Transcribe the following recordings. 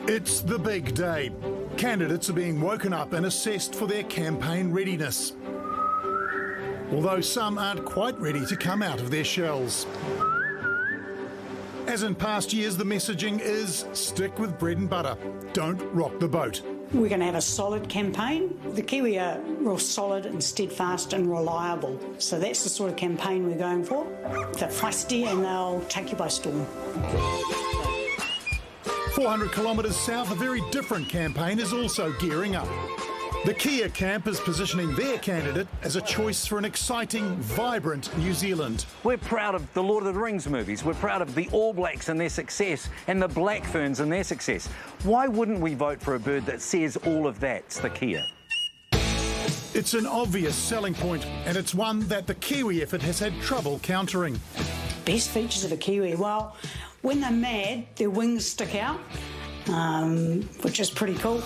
It's the big day. Candidates are being woken up and assessed for their campaign readiness. Although some aren't quite ready to come out of their shells. As in past years, the messaging is stick with bread and butter. Don't rock the boat. We're going to have a solid campaign. The Kiwi are real solid and steadfast and reliable. So that's the sort of campaign we're going for. They're feisty and they'll take you by storm. 400 kilometres south, a very different campaign is also gearing up. The Kia camp is positioning their candidate as a choice for an exciting, vibrant New Zealand. We're proud of the Lord of the Rings movies. We're proud of the All Blacks and their success and the Black Ferns and their success. Why wouldn't we vote for a bird that says all of that's the Kia? It's an obvious selling point, and it's one that the Kiwi effort has had trouble countering. Best features of a Kiwi, well, when they're mad, their wings stick out, which is pretty cool.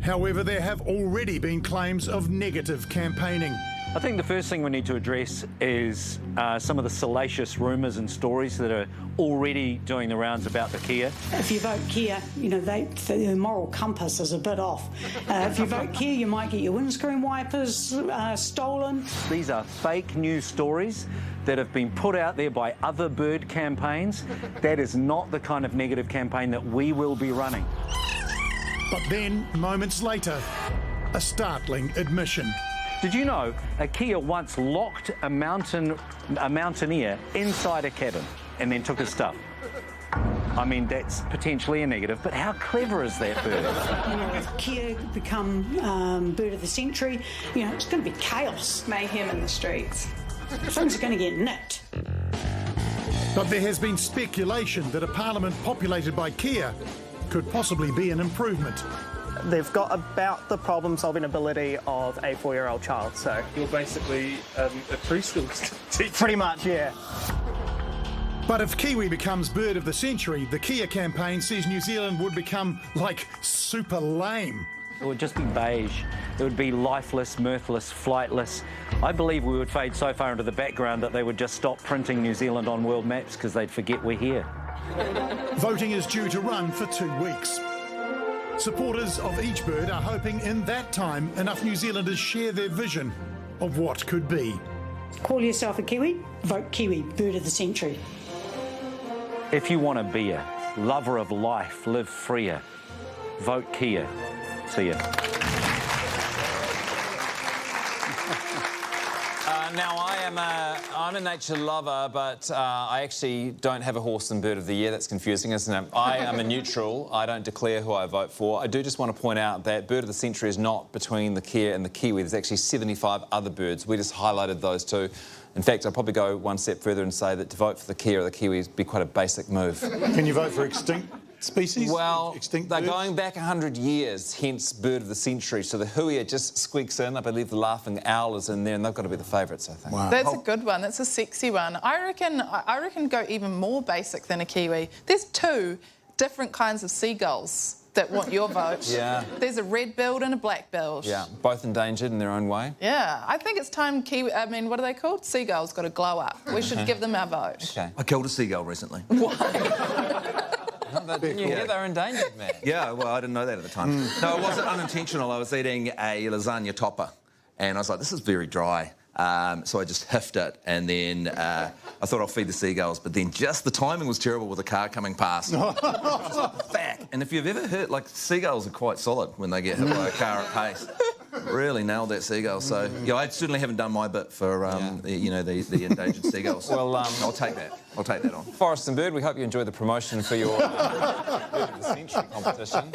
However, there have already been claims of negative campaigning. I think the first thing we need to address is some of the salacious rumours and stories that are already doing the rounds about the Kia. If you vote Kia, you know, their moral compass is a bit off. If you vote Kia, you might get your windscreen wipers stolen. These are fake news stories that have been put out there by other bird campaigns. That is not the kind of negative campaign that we will be running. But then, moments later, a startling admission. Did you know a Kia once locked a mountaineer inside a cabin and then took his stuff? I mean, that's potentially a negative, but how clever is that bird? You know, if Kia become bird of the century, you know, it's going to be chaos. Mayhem in the streets. Things are going to get nicked. But there has been speculation that a parliament populated by Kia could possibly be an improvement. They've got about the problem-solving ability of a 4-year-old child, so... You're basically a preschool teacher. Pretty much, yeah. But if Kiwi becomes bird of the century, the Kia campaign says New Zealand would become, like, super lame. It would just be beige. It would be lifeless, mirthless, flightless. I believe we would fade so far into the background that they would just stop printing New Zealand on world maps because they'd forget we're here. Voting is due to run for 2 weeks. Supporters of each bird are hoping in that time enough New Zealanders share their vision of what could be. Call yourself a Kiwi, vote Kiwi, bird of the century. If you want to be a lover of life, live freer, vote Kia. See ya. Now, I'm a nature lover, but I actually don't have a horse and bird of the year. That's confusing, isn't it? I am a neutral. I don't declare who I vote for. I do just want to point out that bird of the century is not between the Kia and the Kiwi. There's actually 75 other birds. We just highlighted those two. In fact, I'd probably go one step further and say that to vote for the Kia or the Kiwi would be quite a basic move. Can you vote for extinct species? Well, extinct they're birds? going back 100 years, hence bird of the century. So the Huia just squeaks in. I believe the laughing owl is in there, and they've got to be the favourites, I think. Wow. That's a good one. That's a sexy one. I reckon go even more basic than a Kiwi. There's 2 different kinds of seagulls that want your vote. Yeah. There's a red-billed and a black-billed. Yeah, both endangered in their own way. Yeah, I think it's time what are they called? Seagulls got to glow up. We should give them our vote. Okay. I killed a seagull recently. Didn't you hear they're endangered, man? Yeah, well, I didn't know that at the time. No, it wasn't unintentional. I was eating a lasagna topper, and I was like, this is very dry. So I just hiffed it, and then I thought I'll feed the seagulls, but then just the timing was terrible with a car coming past. Back. And if you've ever heard, like, seagulls are quite solid when they get hit by a car at pace. Really nailed that seagull. So, yeah, I certainly haven't done my bit for, you know, the endangered seagulls. Well, I'll take that. I'll take that on. Forest and Bird, we hope you enjoy the promotion for your Bird of the Century competition.